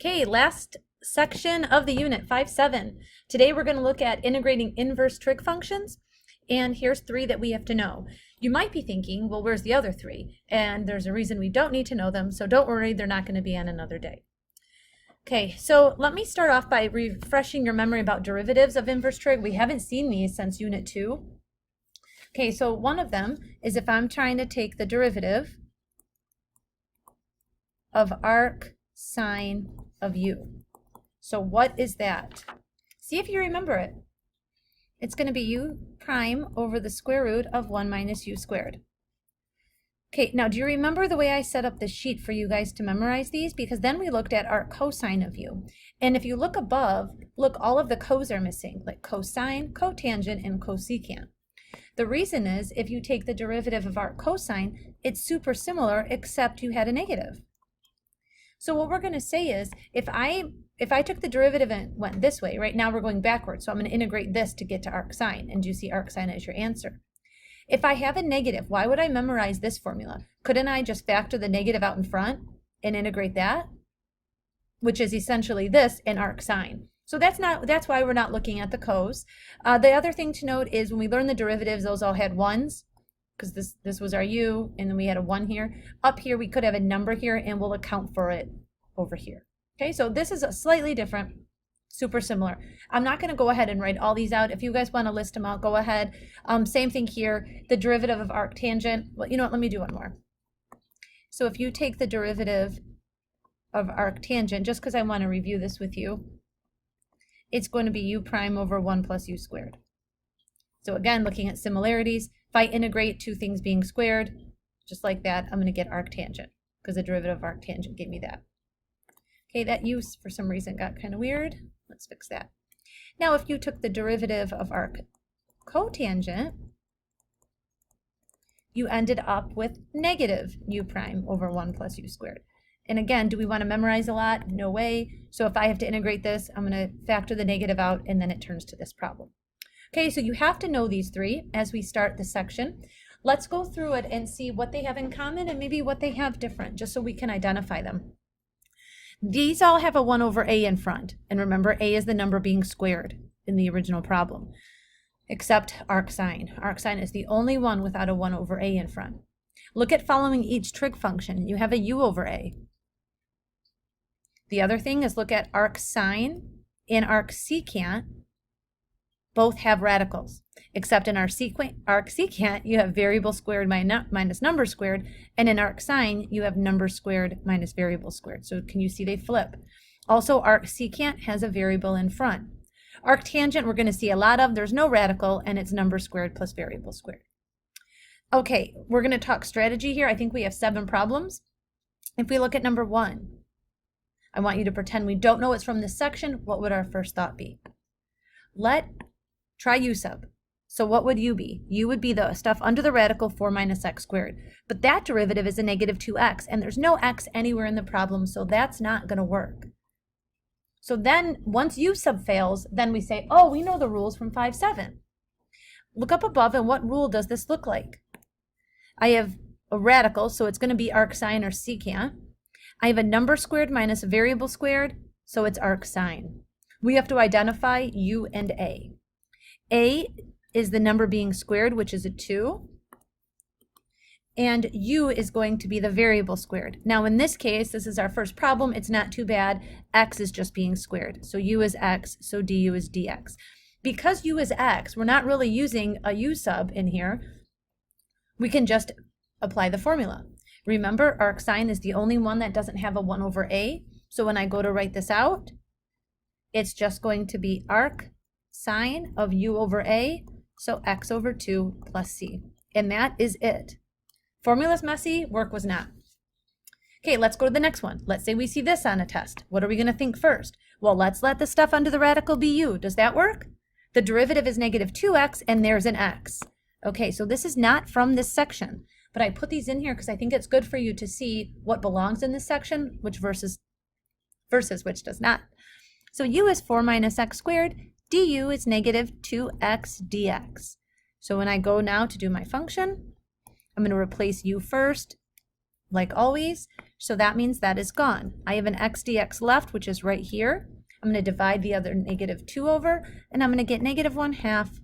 Okay, last section of the unit, 5.7. Today we're going to look at integrating inverse trig functions, and here's 3 that we have to know. You might be thinking, well, where's the other 3? And there's a reason we don't need to know them, so don't worry, they're not going to be on another day. Okay, so let me start off by refreshing your memory about derivatives of inverse trig. We haven't seen these since unit 2. Okay, so one of them is if I'm trying to take the derivative of arc sine of u. So what is that? See if you remember it. It's going to be u prime over the square root of 1 minus u squared. Okay, now do you remember the way I set up this sheet for you guys to memorize these? Because then we looked at arc cosine of u. And if you look above, look, all of the cos are missing, like cosine, cotangent, and cosecant. The reason is if you take the derivative of arc cosine, it's super similar except you had a negative. So what we're going to say is if I took the derivative and went this way, right now we're going backwards, so I'm going to integrate this to get to arc sine, and you see arc sine as your answer. If I have a negative, why would I memorize this formula? Couldn't I just factor the negative out in front and integrate that? Which is essentially this in arc sine. So that's why we're not looking at the cos. The other thing to note is when we learn the derivatives, those all had 1s, because this was our u, and then we had a 1 here. Up here, we could have a number here, and we'll account for it over here. Okay, so this is a slightly different, super similar. I'm not going to go ahead and write all these out. If you guys want to list them out, go ahead. Same thing here, the derivative of arc tangent. Well, you know what, let me do one more. So if you take the derivative of arc tangent, just because I want to review this with you, it's going to be u prime over 1 plus u squared. So again, looking at similarities, if I integrate two things being squared, just like that, I'm going to get arc tangent, because the derivative of arc tangent gave me that. Okay, that u for some reason got kind of weird. Let's fix that. Now, if you took the derivative of arc cotangent, you ended up with negative u prime over 1 plus u squared. And again, do we want to memorize a lot? No way. So if I have to integrate this, I'm going to factor the negative out, and then it turns to this problem. Okay, so you have to know these 3 as we start the section. Let's go through it and see what they have in common and maybe what they have different, just so we can identify them. These all have a 1 over a in front. And remember, a is the number being squared in the original problem, except arc sine. Arc sine is the only one without a 1 over a in front. Look at following each trig function. You have a u over a. The other thing is look at arc sine and arc secant. Both have radicals, except in arc secant, you have variable squared minus number squared, and in arc sine, you have number squared minus variable squared. So can you see they flip? Also, arc secant has a variable in front. Arc tangent, we're going to see a lot of. There's no radical, and it's number squared plus variable squared. Okay, we're going to talk strategy here. I think we have 7 problems. If we look at number 1, I want you to pretend we don't know it's from this section. What would our first thought be? Try u sub. So what would u be? U would be the stuff under the radical 4 minus x squared. But that derivative is a negative 2x, and there's no x anywhere in the problem, so that's not going to work. So then, once u sub fails, then we say, oh, we know the rules from 5.7. Look up above, and what rule does this look like? I have a radical, so it's going to be arc sine or secant. I have a number squared minus a variable squared, so it's arc sine. We have to identify u and a. A is the number being squared, which is a 2. And u is going to be the variable squared. Now in this case, this is our first problem. It's not too bad. X is just being squared. So u is x, so du is dx. Because u is x, we're not really using a u sub in here. We can just apply the formula. Remember, arc sine is the only one that doesn't have a 1 over a. So when I go to write this out, it's just going to be arc sine of u over a, so x over 2 plus c. And that is it. Formula's messy, work was not. Okay, let's go to the next one. Let's say we see this on a test. What are we going to think first? Well, let's let the stuff under the radical be u. Does that work? The derivative is negative 2x, and there's an x. Okay, so this is not from this section, but I put these in here because I think it's good for you to see what belongs in this section, which versus which does not. So u is 4 minus x squared. Du is negative 2x dx. So when I go now to do my function, I'm going to replace u first like always. So that means that is gone. I have an x dx left, which is right here. I'm going to divide the other -2 over, and I'm going to get -1/2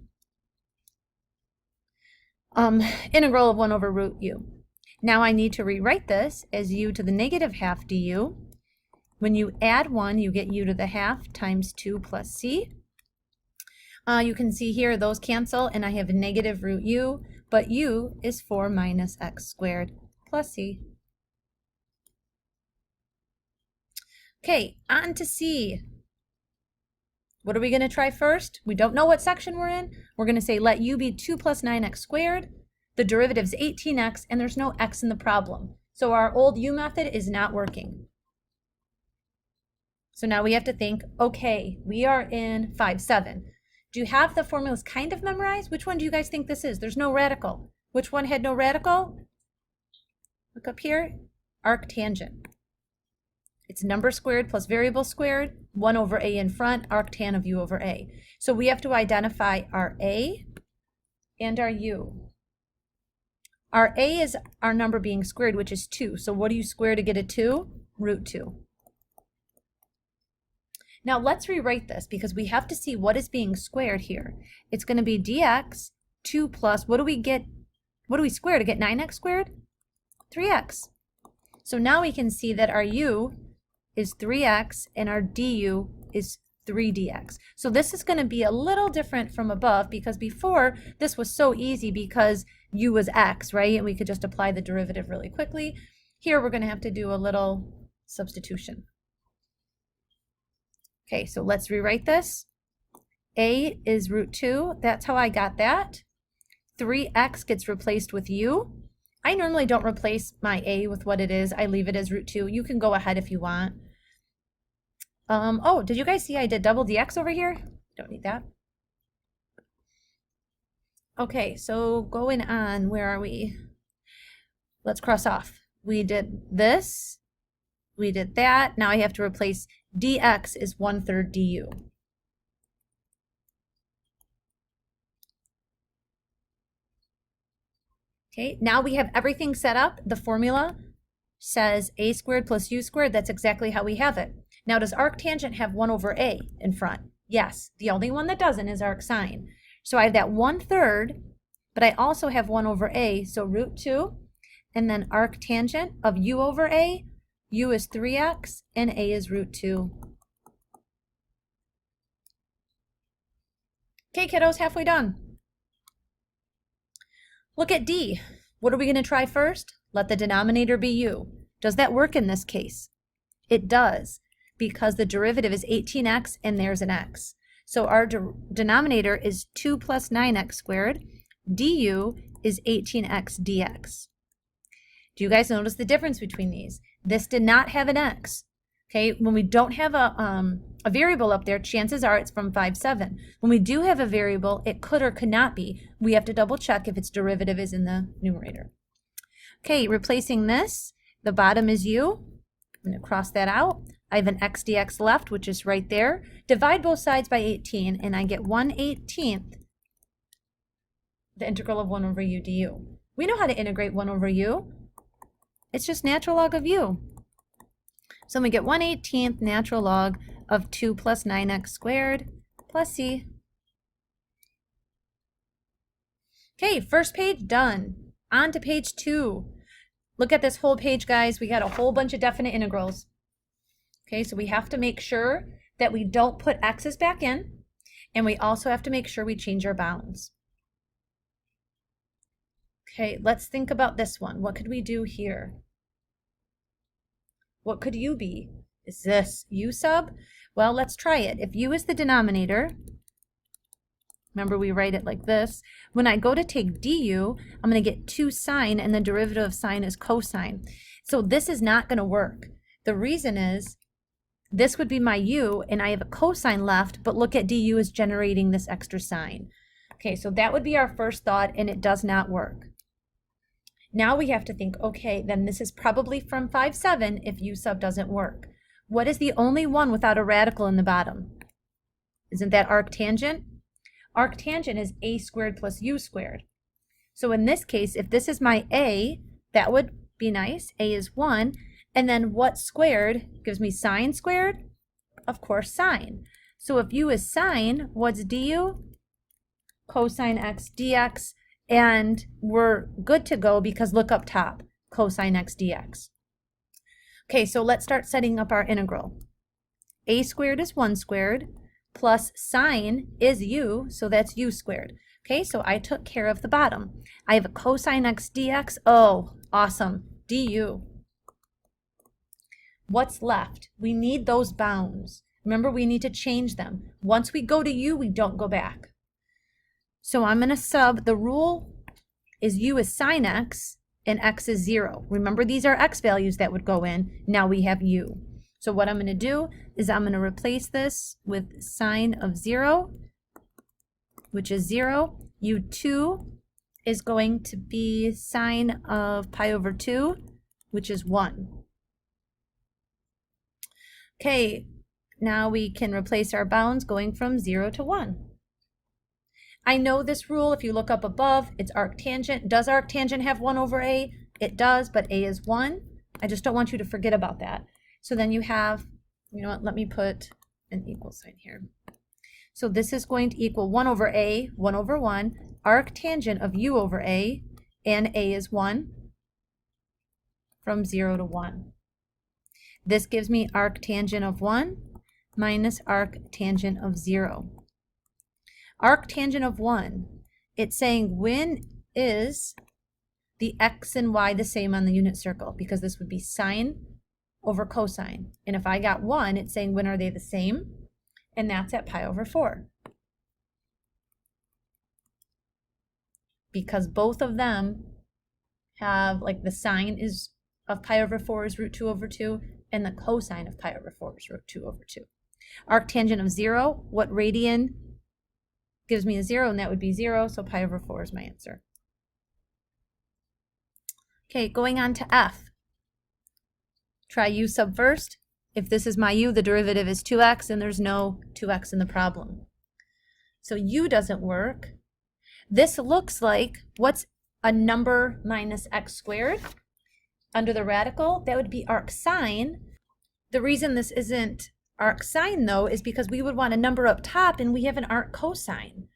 integral of 1 over root u. Now I need to rewrite this as u to the -1/2 du. When you add 1, you get u to the 1/2 times 2 plus c. You can see here those cancel, and I have a negative root u, but u is 4 minus x squared plus c. Okay, on to c. What are we going to try first? We don't know what section we're in. We're going to say let u be 2 plus 9x squared. The derivative is 18x, and there's no x in the problem. So our old u method is not working. So now we have to think, okay, we are in 5-7. Do you have the formulas kind of memorized? Which one do you guys think this is? There's no radical. Which one had no radical? Look up here, arctangent. It's number squared plus variable squared, 1 over a in front, arctan of u over a. So we have to identify our a and our u. Our a is our number being squared, which is 2. So what do you square to get a 2? Root 2. Now let's rewrite this because we have to see what is being squared here. It's going to be dx 2 plus, what do we get? What do we square to get 9x squared? 3x. So now we can see that our u is 3x and our du is 3dx. So this is going to be a little different from above because before this was so easy because u was x, right? And we could just apply the derivative really quickly. Here we're going to have to do a little substitution. Okay, so let's rewrite this. A is root 2. That's how I got that. 3x gets replaced with u. I normally don't replace my a with what it is. I leave it as root 2. You can go ahead if you want. Oh, did you guys see I did double dx over here? Don't need that. Okay, so going on, where are we? Let's cross off. We did this. We did that. Now I have to replace dx is 1/3 du. Okay, now we have everything set up. The formula says a squared plus u squared. That's exactly how we have it. Now, does arctangent have 1 over a in front? Yes. The only one that doesn't is arcsine. So I have that 1/3, but I also have 1 over a, so root 2, and then arctangent of u over a. U is 3x, and a is root 2. Okay, kiddos, halfway done. Look at D. What are we going to try first? Let the denominator be u. Does that work in this case? It does, because the derivative is 18x and there's an x. So our denominator is 2 plus 9x squared. Du is 18x dx. Do you guys notice the difference between these? This did not have an x. Okay, when we don't have a variable up there, chances are it's from 5-7. When we do have a variable, it could or could not be. We have to double check if its derivative is in the numerator. Okay, replacing this, the bottom is u. I'm going to cross that out. I have an x dx left, which is right there. Divide both sides by 18, and I get 1/18 the integral of 1 over u du. We know how to integrate 1 over u. It's just natural log of u. So we get 1/18 natural log of 2 plus 9x squared plus c. Okay, first page done. On to page 2. Look at this whole page, guys. We got a whole bunch of definite integrals. Okay, so we have to make sure that we don't put x's back in, and we also have to make sure we change our bounds. Okay, let's think about this one. What could we do here? What could u be? Is this u sub? Well, let's try it. If u is the denominator, remember we write it like this. When I go to take du, I'm going to get 2 sine, and the derivative of sine is cosine. So this is not going to work. The reason is this would be my u, and I have a cosine left, but look at du is generating this extra sine. Okay, so that would be our first thought, and it does not work. Now we have to think, okay, then this is probably from 5-7 if u sub doesn't work. What is the only one without a radical in the bottom? Isn't that arctangent? Arctangent is a squared plus u squared. So in this case, if this is my a, that would Be nice. A is 1. And then what squared gives me sine squared? Of course, sine. So if u is sine, what's du? Cosine x dx. And we're good to go because look up top, cosine x dx. Okay, so let's start setting up our integral. A squared is 1 squared plus sine is u, so that's u squared. Okay, so I took care of the bottom. I have a cosine x dx. Oh, awesome. Du. What's left? We need those bounds. Remember, we need to change them. Once we go to u, we don't go back. So I'm going to sub, the rule is u is sine x and x is 0. Remember, these are x values that would go in. Now we have u. So what I'm going to do is I'm going to replace this with sine of 0, which is 0. u2 is going to be sine of pi over 2, which is 1. Okay, now we can replace our bounds going from 0 to 1. I know this rule, if you look up above, it's arctangent. Does arctangent have 1 over a? It does, but a is 1. I just don't want you to forget about that. So then you have, you know what, let me put an equal sign here. So this is going to equal 1 over a, 1 over 1, arctangent of u over a, and a is 1, from 0 to 1. This gives me arctangent of 1 minus arctangent of 0. Arctangent of 1, it's saying when is the x and y the same on the unit circle? Because this would be sine over cosine. And if I got 1, it's saying when are they the same? And that's at pi over 4. Because both of them have, like, the sine is of pi over 4 is root 2 over 2, and the cosine of pi over 4 is root 2 over 2. Arctangent of 0, what radian gives me a 0, and that would be 0, so pi over 4 is my answer. Okay, going on to f. Try u sub first. If this is my u, the derivative is 2x, and there's no 2x in the problem. So u doesn't work. This looks like, what's a number minus x squared? Under the radical, that would be arcsine. The reason this isn't arcsine, though, is because we would want a number up top, and we have an arc cosine.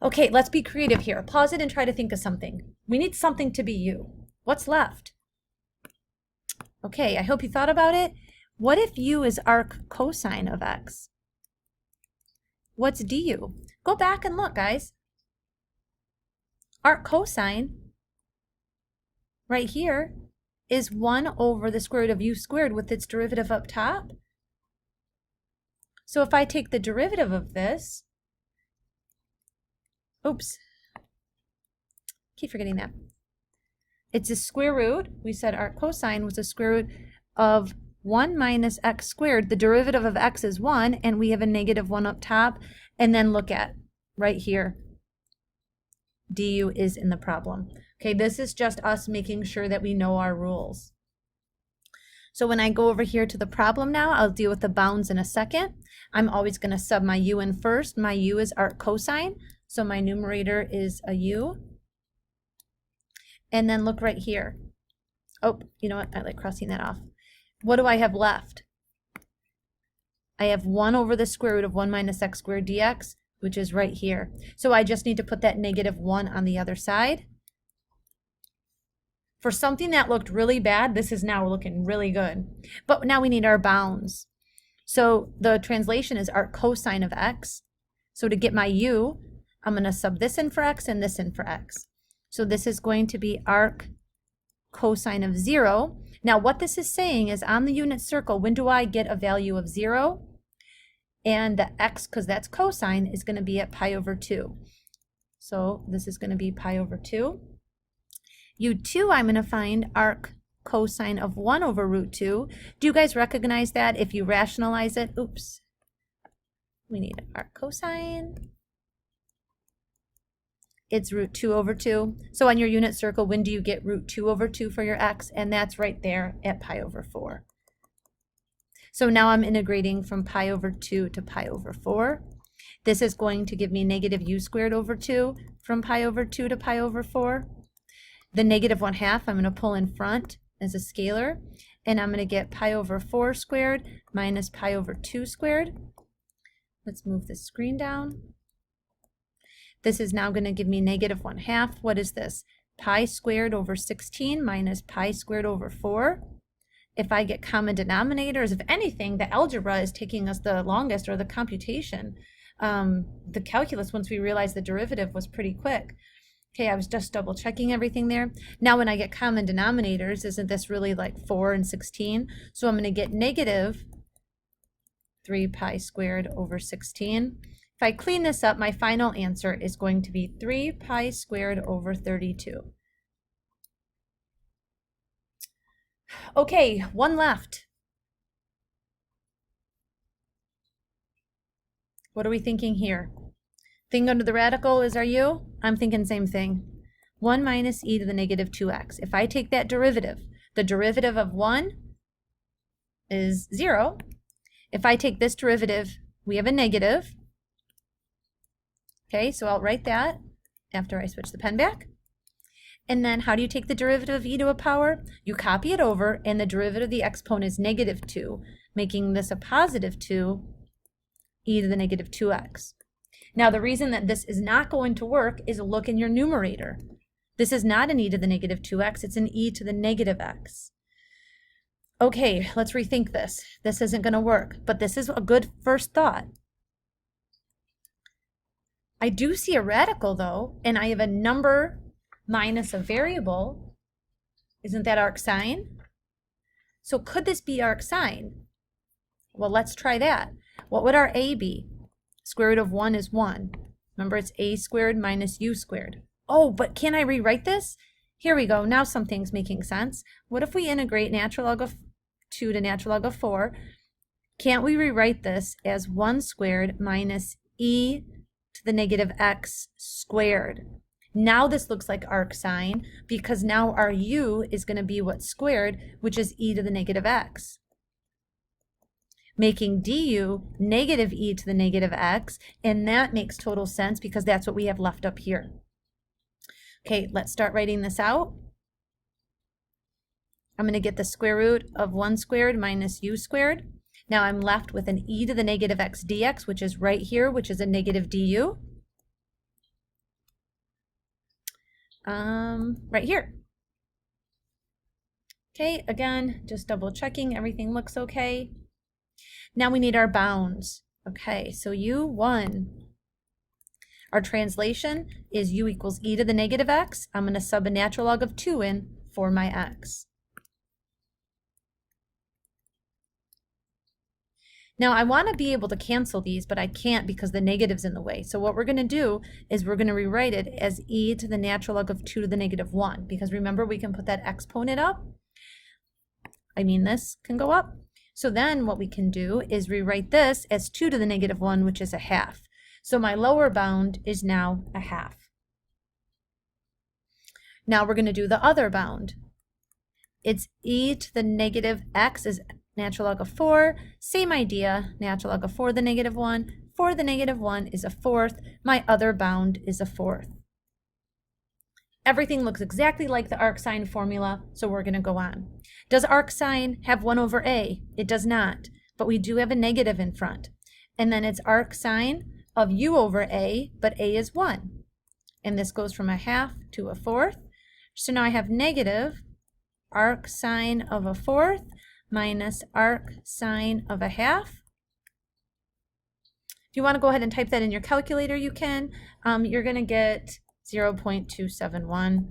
Okay, let's be creative here. Pause it and try to think of something. We need something to be u. What's left? Okay, I hope you thought about it. What if u is arc cosine of x? What's du? Go back and look, guys. Arc cosine, right here, is 1 over the square root of u squared with its derivative up top. So if I take the derivative of this, oops, keep forgetting that. It's a square root. We said arc cosine was a square root of 1 minus x squared. The derivative of x is 1, and we have a negative 1 up top. And then look at right here. Du is in the problem. Okay, this is just us making sure that we know our rules. So when I go over here to the problem now, I'll deal with the bounds in a second. I'm always going to sub my u in first. My u is arc cosine, so my numerator is a u. And then look right here. Oh, you know what? I like crossing that off. What do I have left? I have 1 over the square root of 1 minus x squared dx, which is right here. So I just need to put that negative 1 on the other side. For something that looked really bad, this is now looking really good. But now we need our bounds. So the translation is arc cosine of x. So to get my u, I'm going to sub this in for x and this in for x. So this is going to be arc cosine of 0. Now what this is saying is on the unit circle, when do I get a value of 0? And the x, because that's cosine, is going to be at pi over 2. So this is going to be pi over 2. u2, I'm going to find arc cosine of 1 over root 2. Do you guys recognize that if you rationalize it? Oops. We need arc cosine. It's root 2 over 2. So on your unit circle, when do you get root 2 over 2 for your x? And that's right there at pi over 4. So now I'm integrating from pi over 2 to pi over 4. This is going to give me negative u squared over 2 from pi over 2 to pi over 4. The negative 1/2 I'm going to pull in front as a scalar, and I'm going to get pi over 4 squared minus pi over 2 squared. Let's move the screen down. This is now going to give me negative 1/2. What is this? Pi squared over 16 minus pi squared over 4. If I get common denominators, if anything, the algebra is taking us the longest, or the computation. The calculus, once we realized the derivative, was pretty quick. Okay, I was just double checking everything there. Now when I get common denominators, isn't this really like 4 and 16? So I'm going to get negative 3 pi squared over 16. If I clean this up, my final answer is going to be 3 pi squared over 32. Okay, one left. What are we thinking here? Thing under the radical is, are you? I'm thinking same thing. 1 minus e to the negative 2x. If I take that derivative, the derivative of 1 is 0. If I take this derivative, we have a negative. Okay, so I'll write that after I switch the pen back. And then how do you take the derivative of e to a power? You copy it over, and the derivative of the exponent is negative 2, making this a positive 2 e to the negative 2x. Now the reason that this is not going to work is look in your numerator. This is not an e to the negative 2x, it's an e to the negative x. Okay, let's rethink this. This isn't going to work, but this is a good first thought. I do see a radical though, and I have a number minus a variable. Isn't that arcsine? So could this be arcsine? Well, let's try that. What would our a be? Square root of 1 is 1. Remember, it's a squared minus u squared. Oh, but can I rewrite this? Here we go. Now something's making sense. What if we integrate natural log of 2 to natural log of 4? Can't we rewrite this as 1 squared minus e to the negative x squared? Now this looks like arcsine, because now our u is going to be what's squared, which is e to the negative x. Making du negative e to the negative x, and that makes total sense because that's what we have left up here. Okay, let's start writing this out. I'm going to get the square root of 1 squared minus u squared. Now I'm left with an e to the negative x dx, which is right here, which is a negative du. Right here. Okay, again, just double checking everything looks okay. Now we need our bounds. Okay, so u1, our translation is u equals e to the negative x. I'm going to sub a natural log of 2 in for my x. Now I want to be able to cancel these, but I can't because the negative's in the way. So what we're going to do is we're going to rewrite it as e to the natural log of 2 to the negative 1, because remember we can put that exponent up. I mean, this can go up. So then what we can do is rewrite this as 2 to the negative 1, which is a half. So my lower bound is now a half. Now we're going to do the other bound. It's e to the negative x is natural log of 4. Same idea, natural log of 4 to the negative 1. 4 to the negative 1 is a fourth. My other bound is a fourth. Everything looks exactly like the arcsine formula, so we're going to go on. Does arcsine have 1 over a? It does not, but we do have a negative in front. And then it's arcsine of u over a, but a is 1. And this goes from a half to a fourth. So now I have negative arcsine of a fourth minus arcsine of a half. If you want to go ahead and type that in your calculator, you can. You're going to get 0.271.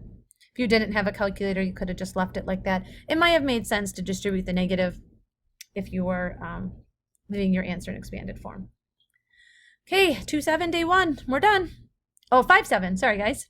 If you didn't have a calculator, you could have just left it like that. It might have made sense to distribute the negative if you were leaving your answer in expanded form. Okay, 2-7, day 1, we're done. Oh, 5-7, sorry guys.